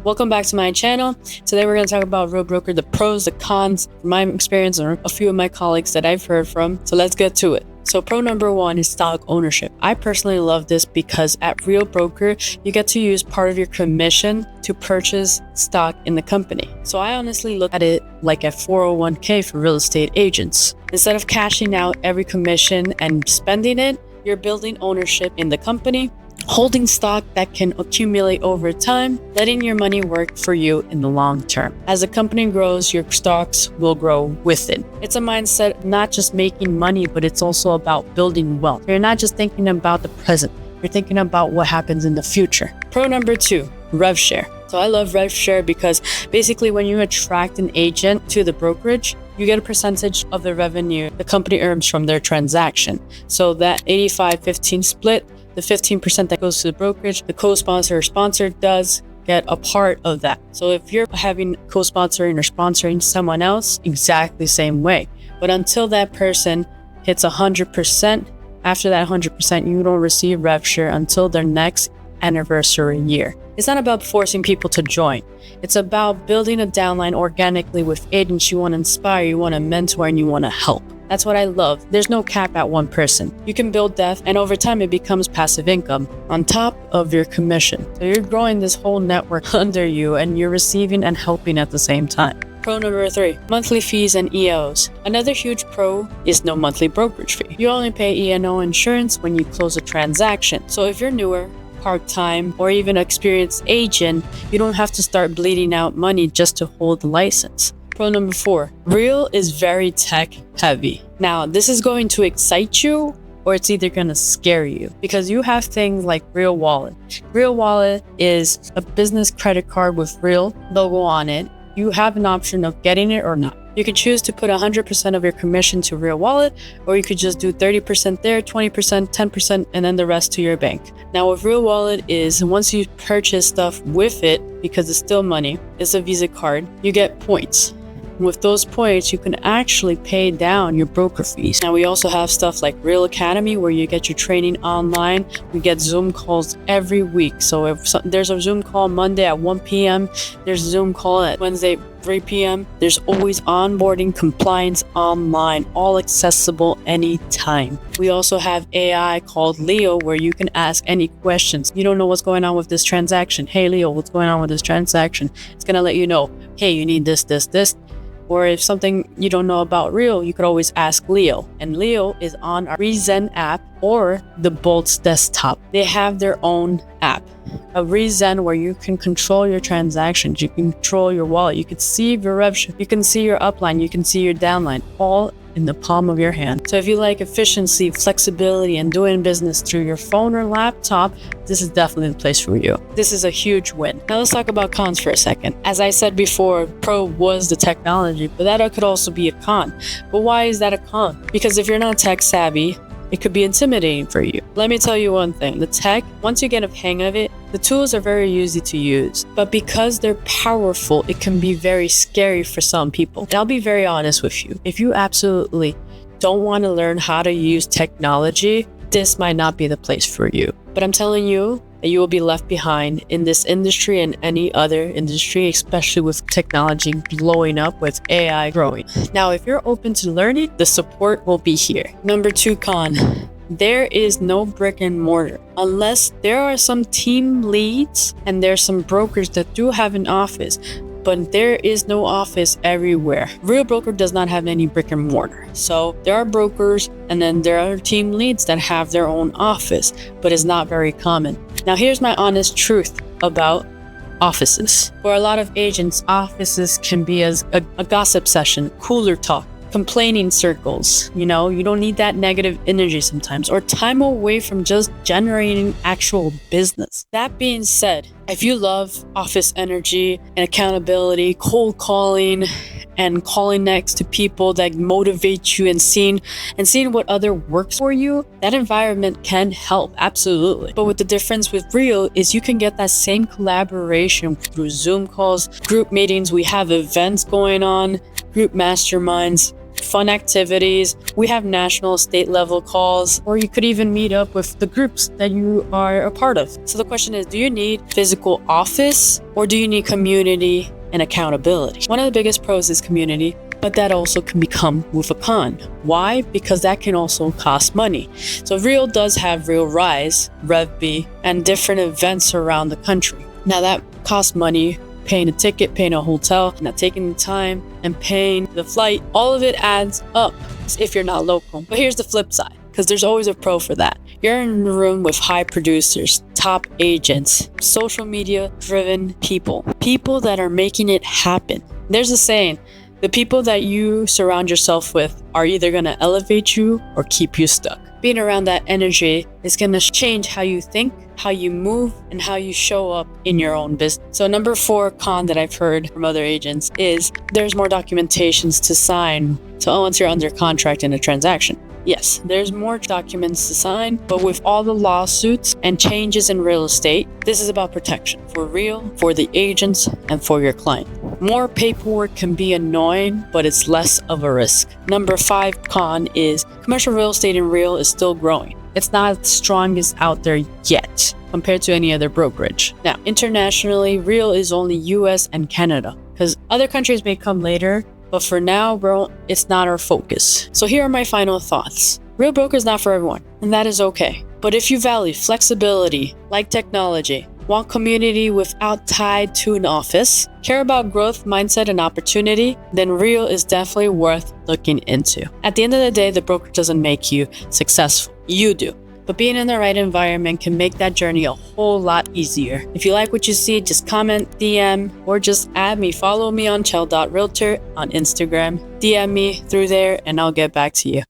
Welcome back to my channel. Today we're going to talk about Real Broker, the pros, the cons, my experience, and a few of my colleagues that I've heard from. So let's get to it. So pro number one is stock ownership. I personally love this because at Real Broker, you get to use part of your commission to purchase stock in the company. So I honestly look at it like a 401k for real estate agents. Instead of cashing out every commission and spending it, you're building ownership in the company, holding stock that can accumulate over time, letting your money work for you in the long term. As the company grows, your stocks will grow with it. It's a mindset not just making money, but it's also about building wealth. You're not just thinking about the present, you're thinking about what happens in the future. Pro number two, rev share. So I love rev share because basically when you attract an agent to the brokerage, you get a percentage of the revenue the company earns from their transaction. So that 85-15 split, the 15% that goes to the brokerage, the co-sponsor or sponsor does get a part of that. So if you're having co-sponsoring or sponsoring someone else, exactly the same way. But until that person hits 100%, after that 100%, you don't receive rev share until their next anniversary year. It's not about forcing people to join. It's about building a downline organically with agents you want to inspire, you want to mentor, and you want to help. That's what I love. There's no cap at one person. You can build depth, and over time it becomes passive income on top of your commission. So you're growing this whole network under you, and you're receiving and helping at the same time. Pro number three, monthly fees and EOs. Another huge pro is no monthly brokerage fee. You only pay E&O insurance when you close a transaction. So if you're newer, part-time, or even experienced agent, you don't have to start bleeding out money just to hold the license. Pro number four, Real is very tech heavy. Now, this is going to excite you or it's either going to scare you because you have things like Real Wallet. Real Wallet is a business credit card with Real logo on it. You have an option of getting it or not. You can choose to put 100% of your commission to Real Wallet, or you could just do 30% there, 20%, 10%, and then the rest to your bank. Now, what Real Wallet is, once you purchase stuff with it, because it's still money, it's a Visa card, you get points. With those points, you can actually pay down your broker fees. Now, we also have stuff like Real Academy, where you get your training online. We get Zoom calls every week. So if there's a Zoom call Monday at 1 p.m., there's a Zoom call at Wednesday, 3 p.m. There's always onboarding compliance online, all accessible anytime. We also have AI called Leo, where you can ask any questions. You don't know what's going on with this transaction. Hey, Leo, what's going on with this transaction? It's going to let you know, hey, you need this, this, this. Or if something you don't know about Real, you could always ask Leo. And Leo is on our Rezen app or the Bolt's desktop. They have their own app. A Rezen where you can control your transactions, you can control your wallet, you can see your rev share, you can see your upline, you can see your downline, all in the palm of your hand. So if you like efficiency, flexibility, and doing business through your phone or laptop, this is definitely the place for you. This is a huge win. Now let's talk about cons for a second. As I said before, pro was the technology, but that could also be a con. But why is that a con? Because if you're not tech savvy, it could be intimidating for you. Let me tell you one thing. The tech, once you get a hang of it, the tools are very easy to use. But because they're powerful, it can be very scary for some people. And I'll be very honest with you. If you absolutely don't want to learn how to use technology, this might not be the place for you. But I'm telling you that you will be left behind in this industry and any other industry, especially with technology blowing up, with AI growing. Now, if you're open to learning, the support will be here. Number two con, there is no brick and mortar. Unless there are some team leads and there's some brokers that do have an office, but there is no office everywhere. Real Broker does not have any brick and mortar. So there are brokers and then there are team leads that have their own office, but it's not very common. Now here's my honest truth about offices. For a lot of agents, offices can be as a gossip session, cooler talk, complaining circles. You know, you don't need that negative energy sometimes, or time away from just generating actual business. That being said, if you love office energy and accountability, cold calling, and calling next to people that motivate you, and seeing what other works for you, that environment can help, absolutely. But what the difference with Real is you can get that same collaboration through Zoom calls, group meetings. We have events going on, group masterminds. fun activities. We have national, state level calls, or you could even meet up with the groups that you are a part of. So the question is, do you need physical office or do you need community and accountability? One of the biggest pros is community, but that also can become with a con. Why? Because that can also cost money. So Real does have Real Rise, RevB, and different events around the country. Now that costs money. Paying a ticket, paying a hotel, not taking the time, and paying the flight, all of it adds up if you're not local. But here's the flip side, because there's always a pro for that. You're in a room with high producers, top agents, social media driven people that are making it happen. There's a saying, the people that you surround yourself with are either going to elevate you or keep you stuck. Being around that energy is going to change how you think, how you move, and how you show up in your own business. So number 4 con that I've heard from other agents is there's more documentations to sign once you're under contract in a transaction. Yes, there's more documents to sign, but with all the lawsuits and changes in real estate, this is about protection for Real, for the agents, and for your client. More paperwork can be annoying, but it's less of a risk. Number 5 con is commercial real estate in Real is still growing. It's not the strongest out there yet compared to any other brokerage. Now, internationally, Real is only US and Canada, because other countries may come later, but for now, it's not our focus. So here are my final thoughts. Real broker is not for everyone, and that is okay. But if you value flexibility, like technology, want community without tied to an office, care about growth, mindset, and opportunity, then Real is definitely worth looking into. At the end of the day, the broker doesn't make you successful. You do. But being in the right environment can make that journey a whole lot easier. If you like what you see, just comment, DM, or just add me. Follow me on chell.realtor on Instagram. DM me through there and I'll get back to you.